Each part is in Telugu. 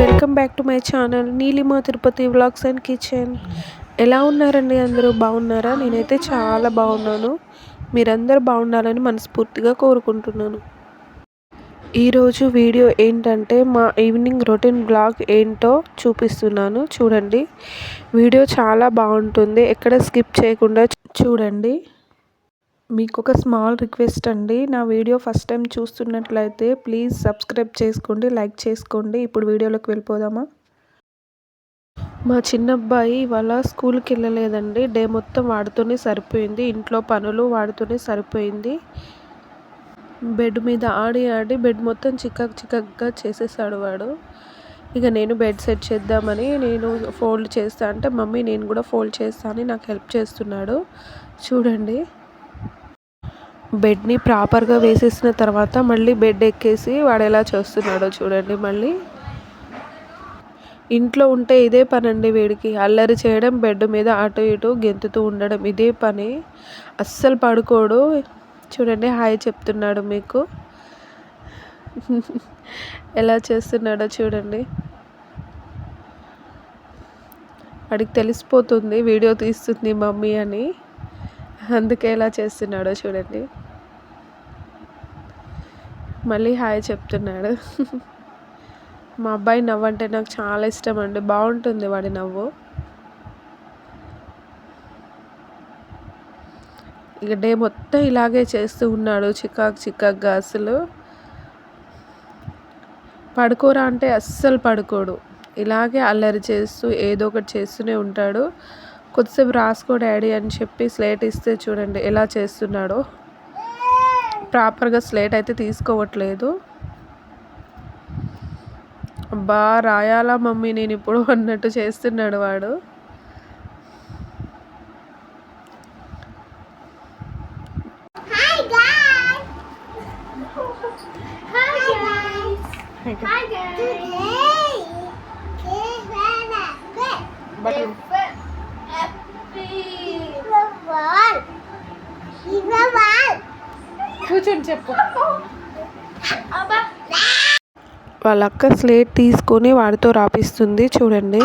Welcome back to my channel Neelima Tirupati vlogs and kitchen. ఎలా ఉన్నారండి? అందరూ బాగున్నారా? నేనైతే చాలా బాగున్నాను. మీరందరూ బాగుండాలని మనస్ఫూర్తిగా కోరుకుంటున్నాను. ఈరోజు వీడియో ఏంటంటే మా ఈవినింగ్ రొటీన్ వ్లాగ్ ఏంటో చూపిస్తున్నాను. చూడండి, వీడియో చాలా బాగుంటుంది, ఎక్కడ స్కిప్ చేయకుండా చూడండి. మీకు ఒక స్మాల్ రిక్వెస్ట్ అండి, నా వీడియో ఫస్ట్ టైం చూస్తున్నట్లయితే ప్లీజ్ సబ్స్క్రైబ్ చేసుకోండి, లైక్ చేసుకోండి. ఇప్పుడు వీడియోలోకి వెళ్ళిపోదామా? మా చిన్న అబ్బాయి ఇవాళ స్కూల్కి వెళ్ళలేదండి. డే మొత్తం వాడుతూనే సరిపోయింది, ఇంట్లో పనులు వాడుతూనే సరిపోయింది. బెడ్ మీద ఆడి ఆడి బెడ్ మొత్తం చిక్కగా చేసేసాడు వాడు. ఇక నేను బెడ్ సెట్ చేద్దామని నేను ఫోల్డ్ చేస్తా అంటే మమ్మీ నేను కూడా ఫోల్డ్ చేస్తా అని నాకు హెల్ప్ చేస్తున్నాడు. చూడండి, బెడ్ని ప్రాపర్గా వేసేసిన తర్వాత మళ్ళీ బెడ్ ఎక్కేసి వాడు ఎలా చేస్తున్నాడో చూడండి. మళ్ళీ ఇంట్లో ఉంటే ఇదే పని అండి వీడికి, అల్లరి చేయడం, బెడ్ మీద అటు ఇటు గెంతుతూ ఉండడం, ఇదే పని. అస్సలు పడుకోడు. చూడండి, హాయ్ చెప్తున్నాడు మీకు. ఎలా చేస్తున్నాడో చూడండి. వాడికి తెలిసిపోతుంది వీడియో తీస్తుంది మమ్మీ అని, అందుకే ఎలా చేస్తున్నాడో చూడండి. మళ్ళీ హాయ్ చెప్తున్నాడు. మా అబ్బాయి నవ్వు అంటే నాకు చాలా ఇష్టం అండి, బాగుంటుంది వాడి నవ్వు. ఇక డే మొత్తం ఇలాగే చేస్తూ ఉన్నాడు, చికాగ్గా. అసలు పడుకోరా అంటే అస్సలు పడుకోడు, ఇలాగే అల్లరి చేస్తూ ఏదో ఒకటి చేస్తూనే ఉంటాడు. కొద్దిసేపు రాసుకో డాడీ అని చెప్పి స్లేట్ ఇస్తే చూడండి ఎలా చేస్తున్నాడో. ప్రాపర్గా స్లేట్ అయితే తీసుకోవట్లేదు. అబ్బా రాయాలా మమ్మీ నేను ఇప్పుడు అన్నట్టు చేస్తున్నాడు వాడు. కూర్చొని చెప్పు. వాళ్ళ అక్క స్లేట్ తీసుకొని వాడితో రాపిస్తుంది చూడండి.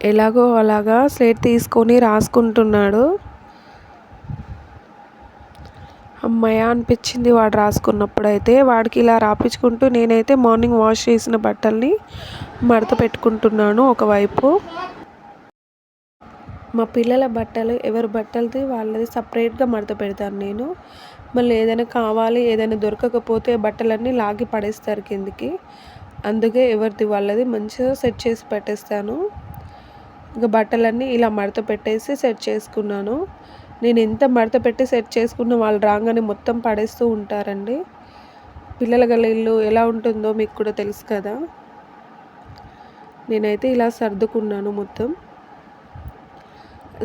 ఎలాగో అలాగా స్లేట్ తీసుకొని రాసుకుంటున్నాడు. అమ్మాయ అనిపించింది వాడు రాసుకున్నప్పుడు. అయితే వాడికి ఇలా రాపించుకుంటూ నేనైతే మార్నింగ్ వాష్ చేసిన బట్టల్ని మడత పెట్టుకుంటున్నాను ఒకవైపు. మా పిల్లల బట్టలు ఎవరి బట్టలది వాళ్ళది సపరేట్గా మడత పెడతాను నేను. మళ్ళీ ఏదైనా కావాలి, ఏదైనా దొరకకపోతే బట్టలన్నీ లాగి పడేస్తారు కిందికి. అందుకే ఎవరిది వాళ్ళది మంచిగా సెట్ చేసి పెట్టేస్తాను. ఇక బట్టలన్నీ ఇలా మడత పెట్టేసి సెట్ చేసుకున్నాను. నేను ఎంత మడత పెట్టి సెట్ చేసుకున్న వాళ్ళు రాగానే మొత్తం పడేస్తూ ఉంటారండి. పిల్లల గల ఇల్లు ఎలా ఉంటుందో మీకు కూడా తెలుసు కదా. నేనైతే ఇలా సర్దుకున్నాను, మొత్తం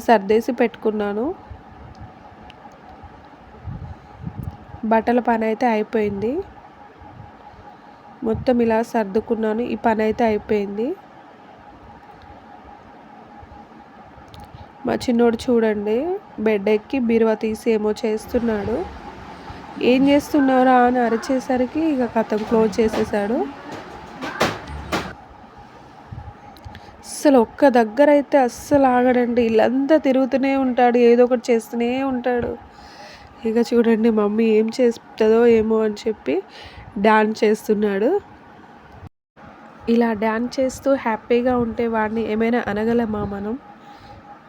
సర్దేసి పెట్టుకున్నాను. బట్టల పని అయితే అయిపోయింది, మొత్తం ఇలా సర్దుకున్నాను. ఈ పని అయితే అయిపోయింది. మా చిన్నోడు చూడండి బెడ్ ఎక్కి బీరువా తీసి ఏమో చేస్తున్నాడు. ఏం చేస్తున్నారా అని అరిచేసరికి ఇక కథం క్లోజ్ చేసేసాడు. అస్సలు ఒక్క దగ్గర అయితే అస్సలు ఆగడండి. ఇల్లంతా తిరుగుతూనే ఉంటాడు, ఏదో ఒకటి చేస్తూనే ఉంటాడు. ఇక చూడండి మమ్మీ ఏం చేస్తుందో ఏమో అని చెప్పి డాన్స్ చేస్తున్నాడు. ఇలా డాన్స్ చేస్తూ హ్యాపీగా ఉంటే వాడిని ఏమైనా అనగలమా మనం?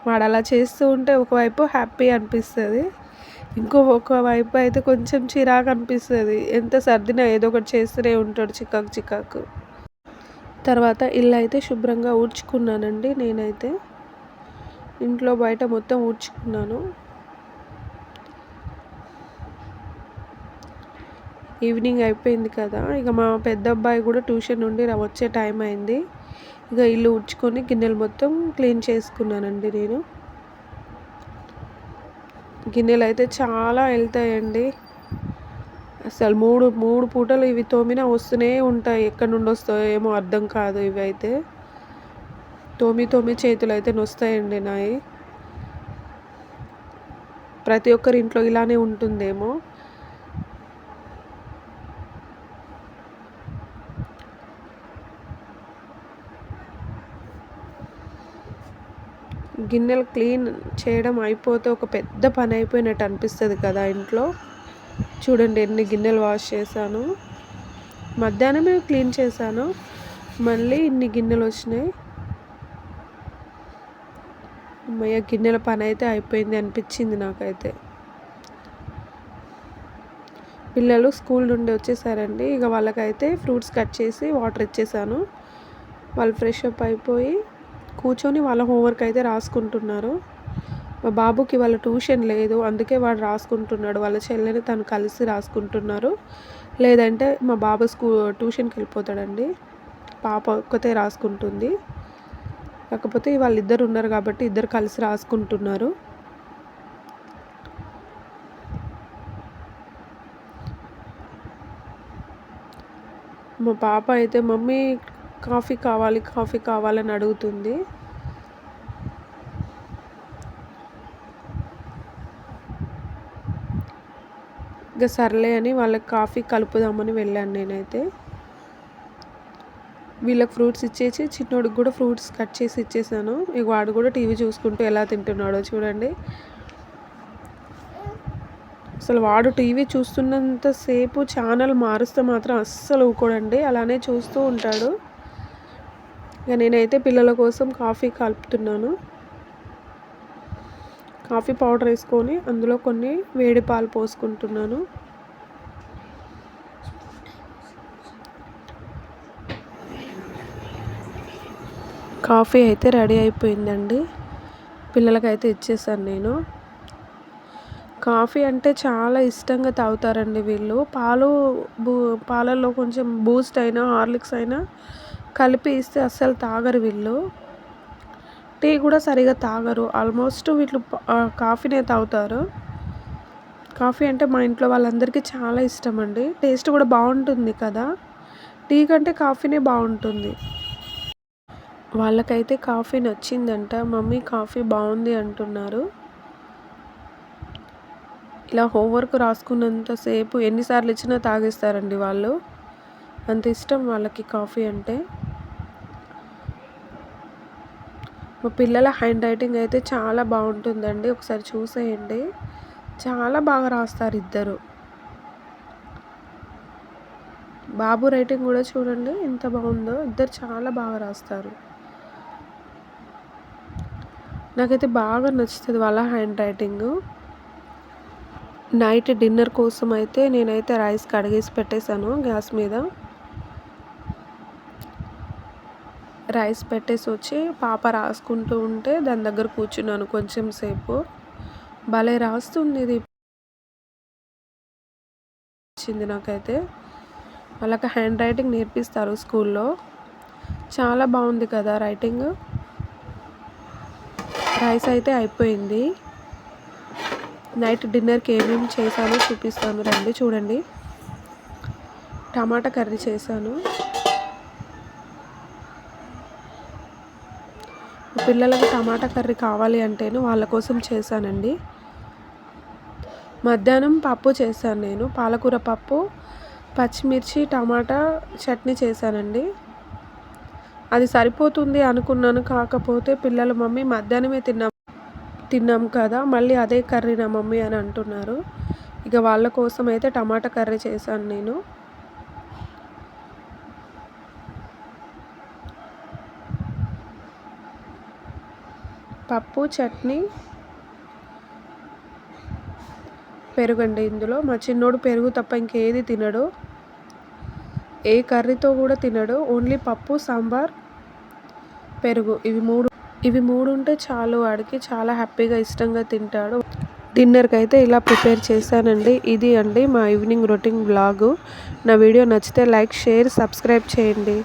వాడు అలా చేస్తూ ఉంటే ఒకవైపు హ్యాపీ అనిపిస్తుంది, ఇంకొక వైపు అయితే కొంచెం చిరాకు అనిపిస్తుంది. ఎంత సర్దినా ఏదో ఒకటి చేస్తూనే ఉంటాడు చికాకు చికాకు. తర్వాత ఇల్లు అయితే శుభ్రంగా ఊడ్చుకున్నానండి. నేనైతే ఇంట్లో బయట మొత్తం ఊడ్చుకున్నాను. ఈవినింగ్ అయిపోయింది కదా, ఇక మా పెద్ద అబ్బాయి కూడా ట్యూషన్ నుండి వచ్చే టైం అయింది. ఇక ఇల్లు ఊడ్చుకొని గిన్నెలు మొత్తం క్లీన్ చేసుకున్నానండి. నేను గిన్నెలు అయితే చాలా వెళ్తాయండి. అసలు మూడు పూటలు ఇవి తోమినా వస్తూనే ఉంటాయి. ఎక్కడి నుండి వస్తాయో ఏమో అర్థం కాదు. ఇవి అయితే తోమి చేతులు అయితే నొస్తాయండి నాయి. ప్రతి ఒక్కరి ఇంట్లో ఇలానే ఉంటుందేమో. గిన్నెలు క్లీన్ చేయడం అయిపోతే ఒక పెద్ద పని అయిపోయినట్టు అనిపిస్తుంది కదా ఇంట్లో. చూడండి ఎన్ని గిన్నెలు వాష్ చేశాను. మధ్యాహ్నమే క్లీన్ చేశాను, మళ్ళీ ఇన్ని గిన్నెలు వచ్చినాయి. అమ్మయ్య, గిన్నెల పని అయితే అయిపోయింది అనిపించింది నాకైతే. పిల్లలు స్కూల్ నుండి వచ్చేసారండి. ఇక వాళ్ళకైతే ఫ్రూట్స్ కట్ చేసి వాటర్ ఇచ్చేసాను. వాళ్ళు ఫ్రెష్ అప్ అయిపోయి కూర్చొని వాళ్ళ హోంవర్క్ అయితే రాసుకుంటున్నారు. మా బాబుకి వాళ్ళ ట్యూషన్ లేదు, అందుకే వాడు రాసుకుంటున్నాడు. వాళ్ళ చెల్లెని తను కలిసి రాసుకుంటున్నారు. లేదంటే మా బాబు ట్యూషన్కి వెళ్ళిపోతాడండి. పాప ఒక్కతే రాసుకుంటుంది. కాకపోతే వాళ్ళిద్దరు ఉన్నారు కాబట్టి ఇద్దరు కలిసి రాసుకుంటున్నారు. మా పాప అయితే మమ్మీ కాఫీ కావాలని అడుగుతుంది. ఇక సర్లే అని వాళ్ళకి కాఫీ కలుపుదామని వెళ్ళాను నేనైతే. వీళ్ళకి ఫ్రూట్స్ ఇచ్చేసి చిన్నోడికి కూడా ఫ్రూట్స్ కట్ చేసి ఇచ్చేసాను. ఇక వాడు కూడా టీవీ చూసుకుంటూ ఎలా తింటున్నాడో చూడండి. అసలు వాడు టీవీ చూస్తున్నంతసేపు ఛానల్ మారుస్తే మాత్రం అస్సలు ఊకోడండి, అలానే చూస్తూ ఉంటాడు. ఇక నేనైతే పిల్లల కోసం కాఫీ కలుపుతున్నాను. కాఫీ పౌడర్ వేసుకొని అందులో కొన్ని వేడి పాలు పోసుకుంటున్నాను. కాఫీ అయితే రెడీ అయిపోయిందండి. పిల్లలకైతే ఇచ్చేసాను నేను. కాఫీ అంటే చాలా ఇష్టంగా తాగుతారండి వీళ్ళు. పాలల్లో కొంచెం బూస్ట్ అయినా హార్లిక్స్ అయినా కలిపి ఇస్తే అస్సలు తాగరు వీళ్ళు. టీ కూడా సరిగా తాగరు. ఆల్మోస్ట్ వీళ్ళు కాఫీనే తాగుతారు. కాఫీ అంటే మా ఇంట్లో వాళ్ళందరికీ చాలా ఇష్టం అండి. టేస్ట్ కూడా బాగుంటుంది కదా, టీ కంటే కాఫీనే బాగుంటుంది. వాళ్ళకైతే కాఫీ నచ్చిందంట. మమ్మీ కాఫీ బాగుంది అంటున్నారు. ఇలా హోంవర్క్ రాసుకున్నంతసేపు ఎన్నిసార్లు ఇచ్చినా తాగేస్తారండి వాళ్ళు. అంత ఇష్టం వాళ్ళకి కాఫీ అంటే. మా పిల్లల హ్యాండ్ రైటింగ్ అయితే చాలా బాగుంటుందండి. ఒకసారి చూసేయండి, చాలా బాగా రాస్తారు ఇద్దరు. బాబు రైటింగ్ కూడా చూడండి ఎంత బాగుందో. ఇద్దరు చాలా బాగా రాస్తారు. నాకైతే బాగా నచ్చుతుంది వాళ్ళ హ్యాండ్ రైటింగ్. నైట్ డిన్నర్ కోసం అయితే నేనైతే రైస్ కడిగేసి పెట్టేశాను గ్యాస్ మీద. రైస్ పెట్టేసి వచ్చి పాప రాసుకుంటూ ఉంటే దాని దగ్గర కూర్చున్నాను కొంచెం సేపు. భలే రాస్తుంది ఇది, వచ్చింది నాకైతే. వాళ్ళకి హ్యాండ్ రైటింగ్ నేర్పిస్తారు స్కూల్లో. చాలా బాగుంది కదా రైటింగ్. రైస్ అయితే అయిపోయింది. నైట్ డిన్నర్కి ఏమేమి చేశానో చూపిస్తాను రండి చూడండి. టమాటా కర్రీ చేశాను. పిల్లలకి టమాటా కర్రీ కావాలి అంటేను వాళ్ళ కోసం చేశానండి. మధ్యాహ్నం పప్పు చేశాను నేను. పాలకూర పప్పు, పచ్చిమిర్చి, టమాటా చట్నీ చేశానండి. అది సరిపోతుంది అనుకున్నాను. కాకపోతే పిల్లలు మమ్మీ మధ్యాహ్నమే తిన్నాం కదా, మళ్ళీ అదే కర్రీనా మమ్మీ అని అంటున్నారు. ఇక వాళ్ళ కోసం అయితే టమాటా కర్రీ చేశాను నేను. పప్పు, చట్నీ, పెరుగండి ఇందులో. మా చిన్నోడు పెరుగు తప్ప ఇంకేది తినడు. ఏ కర్రీతో కూడా తినడు. ఓన్లీ పప్పు, సాంబార్, పెరుగు ఇవి మూడు ఉంటే చాలు వాడికి. చాలా హ్యాపీగా ఇష్టంగా తింటాడు. డిన్నర్కి అయితే ఇలా ప్రిపేర్ చేశానండి. ఇది అండి మా ఈవినింగ్ రొటీన్ వ్లాగు. నా వీడియో నచ్చితే లైక్, షేర్, సబ్స్క్రైబ్ చేయండి.